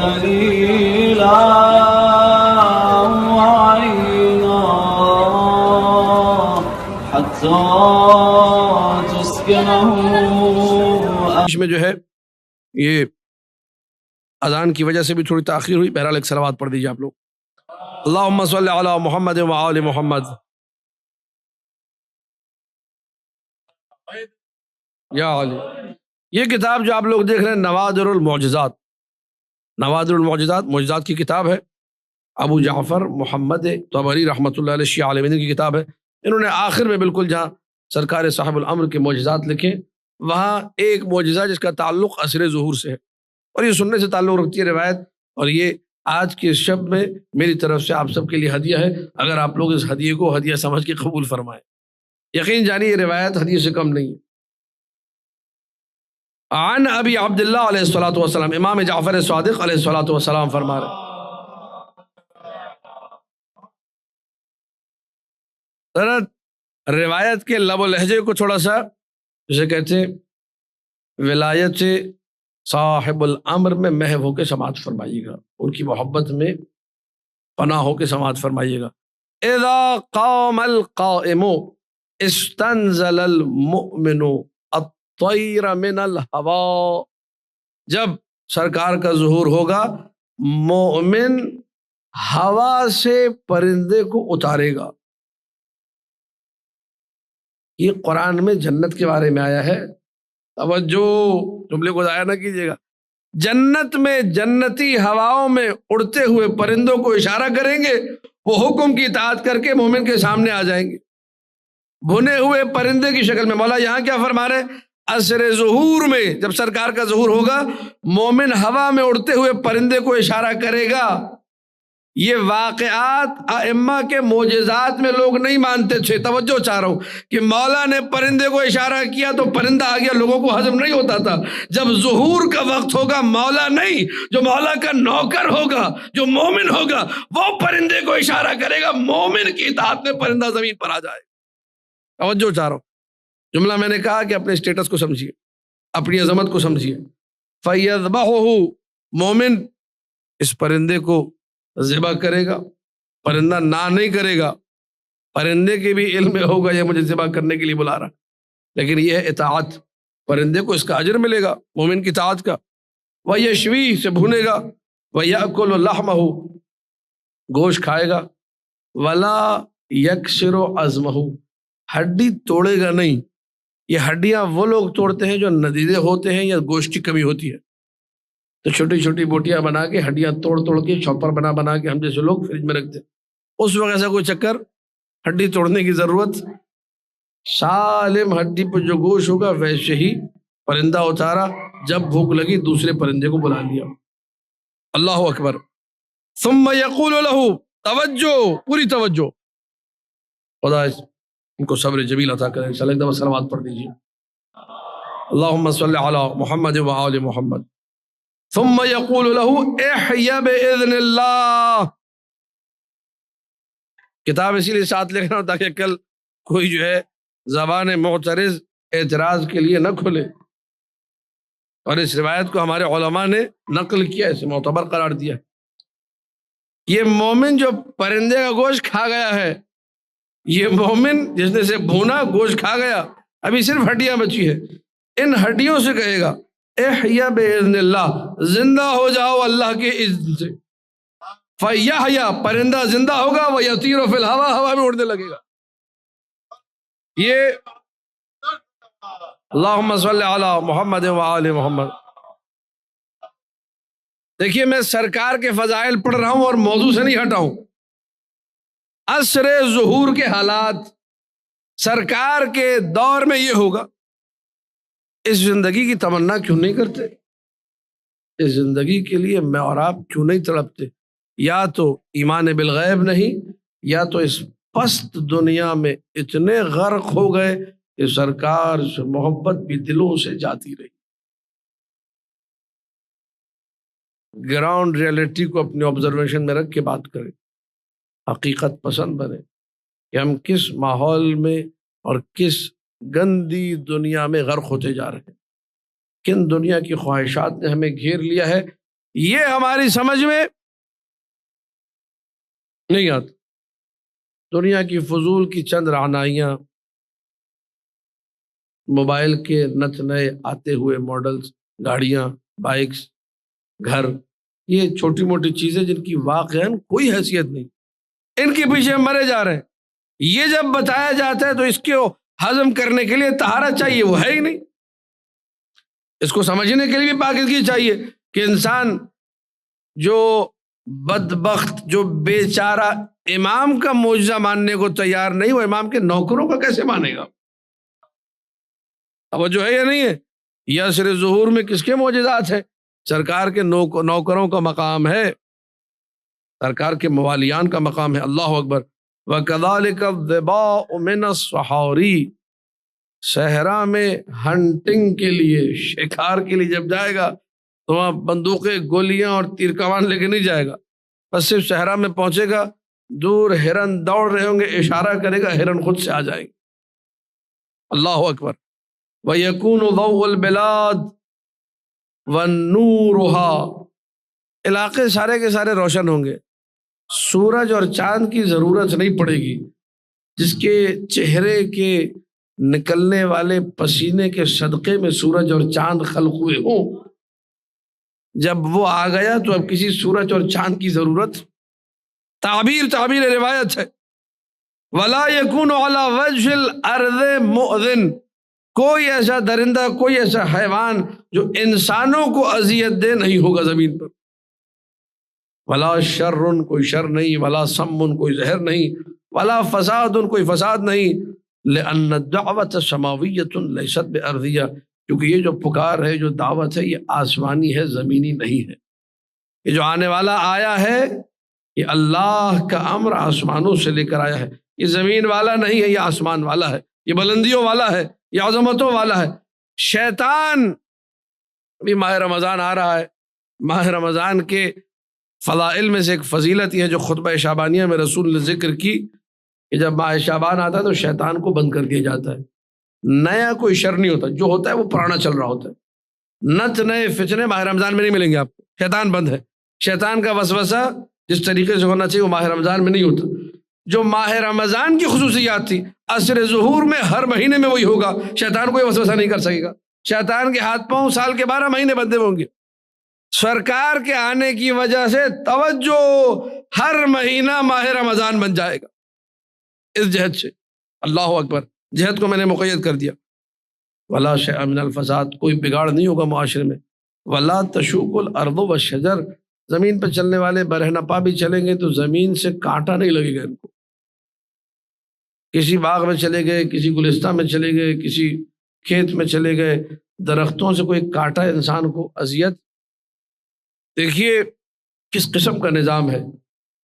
دليلا وعينا حتى تسكنه. اس میں جو ہے یہ اذان کی وجہ سے بھی تھوڑی تاخیر ہوئی، بہرحال ایک صلوات پڑھ دیجیے آپ لوگ. اللہم صلی علی محمد وآل محمد. یا علی. یہ کتاب جو آپ لوگ دیکھ رہے ہیں نوادر المعجزات، نوادر المعجزات معجزات کی کتاب ہے. ابو جعفر محمد طبری رحمۃ اللہ علیہ شیعہ عالم دین کی کتاب ہے. انہوں نے آخر میں بالکل جہاں سرکار صاحب الامر کے معجزات لکھے، وہاں ایک معجزہ جس کا تعلق عصر ظہور سے ہے اور یہ سننے سے تعلق رکھتی ہے روایت، اور یہ آج کے شب میں میری طرف سے آپ سب کے لیے ہدیہ ہے. اگر آپ لوگ اس ہدیے کو ہدیہ سمجھ کے قبول فرمائیں. یقین جانیے یہ روایت ہدیے سے کم نہیں ہے. عن ابی عبداللہ علیہ الصلوۃ والسلام، امام جعفر صادق علیہ الصلوۃ والسلام فرما رہے ذرا روایت کے لب و لہجے کو تھوڑا سا جسے کہتے ہیں ولایت صاحب الامر میں محو ہو کے سماعت فرمائیے گا، ان کی محبت میں پناہ ہو کے سماعت فرمائیے گا. اذا قام القائم استنزل المؤمن الطیر من الہوا. جب سرکار کا ظہور ہوگا مومن ہوا سے پرندے کو اتارے گا. یہ قرآن میں جنت کے بارے میں آیا ہے. توجہ، جملے کو ضائع نہ کیجیے گا. جنت میں جنتی ہواؤں میں اڑتے ہوئے پرندوں کو اشارہ کریں گے، وہ حکم کی اطاعت کر کے مومن کے سامنے آ جائیں گے بھنے ہوئے پرندے کی شکل میں. مولا یہاں کیا فرما رہے ہیں؟ عصر ظہور میں جب سرکار کا ظہور ہوگا مومن ہوا میں اڑتے ہوئے پرندے کو اشارہ کرے گا. یہ واقعات ائمہ کے معجزات میں لوگ نہیں مانتے تھے. توجہ چاہ رہا ہوں کہ مولا نے پرندے کو اشارہ کیا تو پرندہ آ گیا، لوگوں کو ہضم نہیں ہوتا تھا. جب ظہور کا وقت ہوگا مولا نہیں، جو مولا کا نوکر ہوگا، جو مومن ہوگا، وہ پرندے کو اشارہ کرے گا، مومن کی اطاعت میں پرندہ زمین پر آ جائے. توجہ چاہ رہا ہوں. جملہ میں نے کہا کہ اپنے اسٹیٹس کو سمجھیے، اپنی عظمت کو سمجھیے. فَيَذْبَحُهُ، مومن اس پرندے کو ذبح کرے گا. پرندہ نہ نہیں کرے گا، پرندے کے بھی علم میں ہوگا یہ مجھے ذبح کرنے کے لیے بلا رہا، لیکن یہ اطاعت، پرندے کو اس کا اجر ملے گا مومن کی اطاعت کا. وَيَشْوِي، سے بھونے گا. وَيَأْكُلُ لَحْمَهُ، گوشت کھائے گا. وَلَا يَكْسِرُ عَظْمَهُ، ہڈی توڑے گا نہیں. یہ ہڈیاں وہ لوگ توڑتے ہیں جو ندیدے ہوتے ہیں یا گوشت کی کمی ہوتی ہے، تو چھوٹی چھوٹی بوٹیاں بنا کے ہڈیاں توڑ توڑ کے چوپر بنا کے ہم جیسے لوگ فریج میں رکھتے ہیں. اس وقت ایسا کوئی چکر ہڈی توڑنے کی ضرورت. سالم ہڈی پہ جو گوشت ہوگا ویسے ہی پرندہ اتارا، جب بھوک لگی دوسرے پرندے کو بلا لیا. اللہ اکبر. ثم یقول له، توجہ، پوری توجہ، خدا ان کو صبر جمیل عطا کرے. ایک دفعہ صلوات پڑھ دیجیے. اللہم صلی علی محمد وآل محمد. ثم یقول له احیا باذن اللہ. کتاب اسی لیے ساتھ لکھ رہا ہوں تاکہ کل کوئی جو ہے زبان معترض اعتراض کے لیے نہ کھلے. اور اس روایت کو ہمارے علماء نے نقل کیا، اسے معتبر قرار دیا. یہ مومن جو پرندے کا گوشت کھا گیا ہے، یہ مومن جس نے سے بھونا گوشت کھا گیا، ابھی صرف ہڈیاں بچی ہے، ان ہڈیوں سے کہے گا احیا باذن اللہ، زندہ ہو جاؤ اللہ کے اذن سے. فیحیا، پرندہ زندہ ہوگا. ویطیر فی الہوا، ہوا میں اڑنے لگے گا. یہ اللہم صلی علی محمد وآل محمد. دیکھیے میں سرکار کے فضائل پڑھ رہا ہوں اور موضوع سے نہیں ہٹا ہوں. عصر ظہور کے حالات، سرکار کے دور میں یہ ہوگا. اس زندگی کی تمنا کیوں نہیں کرتے؟ اس زندگی کے لیے میں اور آپ کیوں نہیں تڑپتے؟ یا تو ایمان بالغیب نہیں، یا تو اس پست دنیا میں اتنے غرق ہو گئے کہ سرکار سے محبت بھی دلوں سے جاتی رہی. گراؤنڈ ریئلٹی کو اپنے آبزرویشن میں رکھ کے بات کریں، حقیقت پسند بنے کہ ہم کس ماحول میں اور کس گندی دنیا میں غرق ہوتے جا رہے ہیں. کن دنیا کی خواہشات نے ہمیں گھیر لیا ہے یہ ہماری سمجھ میں نہیں آتا. دنیا کی فضول کی چند رعنائیاں، موبائل کے نت نئے آتے ہوئے ماڈلز، گاڑیاں، بائکس، گھر، یہ چھوٹی موٹی چیزیں جن کی واقعاً کوئی حیثیت نہیں، ان کے پیچھے مرے جا رہے ہیں. یہ جب بتایا جاتا ہے تو اس کو ہضم کرنے کے لیے طہارت چاہیے، وہ ہے ہی نہیں. اس کو سمجھنے کے لیے بھی پاکیزگی چاہیے کہ انسان جو بدبخت، جو بیچارہ امام کا معجزہ ماننے کو تیار نہیں، وہ امام کے نوکروں کا کیسے مانے گا؟ اب وہ جو ہے یا نہیں ہے؟ یہ عصر ظہور میں کس کے معجزات ہیں؟ سرکار کے نوکروں کا مقام ہے، سرکار کے موالیان کا مقام ہے. اللہ اکبر. وَكَذَلِكَ الظِّبَاءُ مِنَ الصَّحَارِي، صحرا میں ہنٹنگ کے لیے، شکار کے لیے جب جائے گا تو وہاں بندوقیں، گولیاں اور تیر کمان لے کے نہیں جائے گا، بس صرف صحرا میں پہنچے گا، دور ہرن دوڑ رہے ہوں گے، اشارہ کرے گا، ہرن خود سے آ جائیں گے. اللہ اکبر. وَيَكُونُ ضَوْءُ الْبِلَادِ وَالنُّورُهَا، علاقے سارے کے سارے روشن ہوں گے، سورج اور چاند کی ضرورت نہیں پڑے گی. جس کے چہرے کے نکلنے والے پسینے کے صدقے میں سورج اور چاند خلق ہوئے ہوں، جب وہ آ گیا تو اب کسی سورج اور چاند کی ضرورت. تعبیر روایت ہے. وَلَا يَكُونُ عَلَى وَجْهِ الْأَرْضِ مُؤْذٍ، کوئی ایسا درندہ، کوئی ایسا حیوان جو انسانوں کو اذیت دے نہیں ہوگا زمین پر. ولا شر، کوئی شر نہیں، ولا سم، کوئی زہر نہیں، ولا فساد، کوئی فساد نہیں. لأن الدعوة سماویۃ لیست بأرضیہ، کیونکہ یہ جو پکار ہے، جو دعوت ہے، یہ آسمانی ہے، زمینی نہیں ہے. یہ جو آنے والا آیا ہے، یہ اللہ کا امر آسمانوں سے لے کر آیا ہے. یہ زمین والا نہیں ہے، یہ آسمان والا ہے، یہ بلندیوں والا ہے، یہ عظمتوں والا ہے. شیطان بھی، ماہ رمضان آ رہا ہے، ماہ رمضان کے فضائل میں سے ایک فضیلت یہ ہے جو خطبہ شعبانیہ میں رسول نے ذکر کی کہ جب ماہ شعبان آتا ہے تو شیطان کو بند کر دیا جاتا ہے. نیا کوئی شر نہیں ہوتا، جو ہوتا ہے وہ پرانا چل رہا ہوتا ہے. نت نئے فتنے ماہ رمضان میں نہیں ملیں گے آپ کو، شیطان بند ہے. شیطان کا وسوسہ جس طریقے سے ہونا چاہیے وہ ماہ رمضان میں نہیں ہوتا. جو ماہ رمضان کی خصوصیات تھی، عصر ظہور میں ہر مہینے میں وہی ہوگا. شیطان کوئی وسوسہ نہیں کر سکے گا. شیطان کے ہاتھ پاؤں سال کے 12 مہینے بندے ہوں گے. سرکار کے آنے کی وجہ سے توجہ، ہر مہینہ ماہ رمضان بن جائے گا. اس جہد سے اللہ اکبر، جہد کو میں نے مقید کر دیا. ولا شیء من الفساد، کوئی بگاڑ نہیں ہوگا معاشرے میں. ولا تشوق الارض والشجر، زمین پہ چلنے والے برہنپا بھی چلیں گے تو زمین سے کانٹا نہیں لگے گا ان کو. کسی باغ میں چلے گئے، کسی گلستان میں چلے گئے، کسی کھیت میں چلے گئے، درختوں سے کوئی کاٹا انسان کو اذیت. دیکھیے کس قسم کا نظام ہے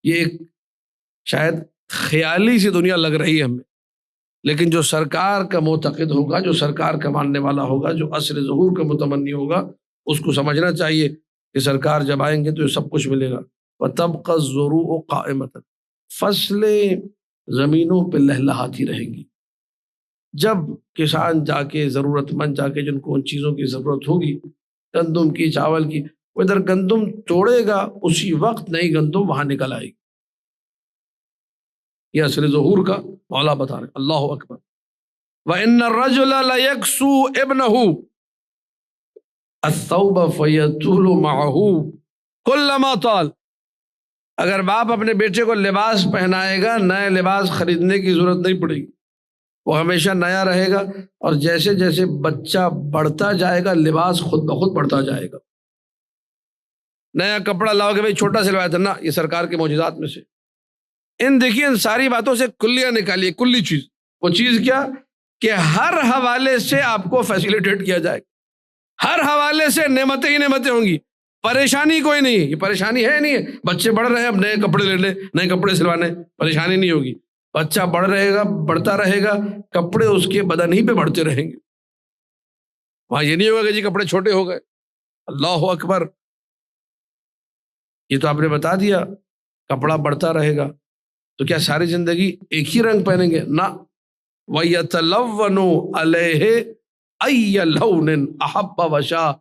یہ. ایک شاید خیالی سی دنیا لگ رہی ہے ہمیں، لیکن جو سرکار کا معتقد ہوگا، جو سرکار کا ماننے والا ہوگا، جو عصر ظہور کا متمنی ہوگا، اس کو سمجھنا چاہیے کہ سرکار جب آئیں گے تو یہ سب کچھ ملے گا. وَتَبْقَى الزُّرُوعُ قَائِمَةً، فصلیں زمینوں پہ لہلہاتی رہیں گی. جب کسان جا کے، ضرورت مند جا کے، جن کو ان چیزوں کی ضرورت ہوگی، گندم کی، چاول کی، وہ ادھر گندم توڑے گا، اسی وقت نئی گندم وہاں نکل آئے گی. یہ عصر ظہور کا مولا بتا رہے. اللہ اکبر. وَإِنَّ الرَّجُلَ لَيَكْسُو ابْنَهُ الثَّوْبَ فَيَطُولُ مَعَهُ كُلَّمَا طَالَ، اگر باپ اپنے بیٹے کو لباس پہنائے گا، نئے لباس خریدنے کی ضرورت نہیں پڑے گی، وہ ہمیشہ نیا رہے گا. اور جیسے جیسے بچہ بڑھتا جائے گا، لباس خود بخود بڑھتا جائے گا. نیا کپڑا لاؤ کہ بھائی چھوٹا سلوایا تھا، نہ، یہ سرکار کے معجزات میں سے. دیکھیے ان ساری باتوں سے کلیہ نکالیے. کلی چیز، وہ چیز کیا کہ ہر حوالے سے آپ کو فیسیلیٹیٹ کیا جائے. ہر حوالے سے نعمتیں ہی نعمتیں ہوں گی، پریشانی کوئی نہیں. یہ پریشانی ہے نہیں ہے، بچے بڑھ رہے ہیں، اب نئے کپڑے لے لیں، نئے کپڑے سلوانے، پریشانی نہیں ہوگی. بچہ بڑھ رہے گا، بڑھتا رہے گا، کپڑے اس کے بدن ہی پہ بڑھتے رہیں گے. وہاں یہ نہیں ہوگا کہ جی کپڑے چھوٹے ہو گئے. اللہ اکبر. یہ تو آپ نے بتا دیا کپڑا بڑھتا رہے گا، تو کیا ساری زندگی ایک ہی رنگ پہنیں گے؟ نہ. وَيَتَلَوَّنُ عَلَيْهِ أَيَّ لَوْنٍ أَحَبَّ وَشَاءَ،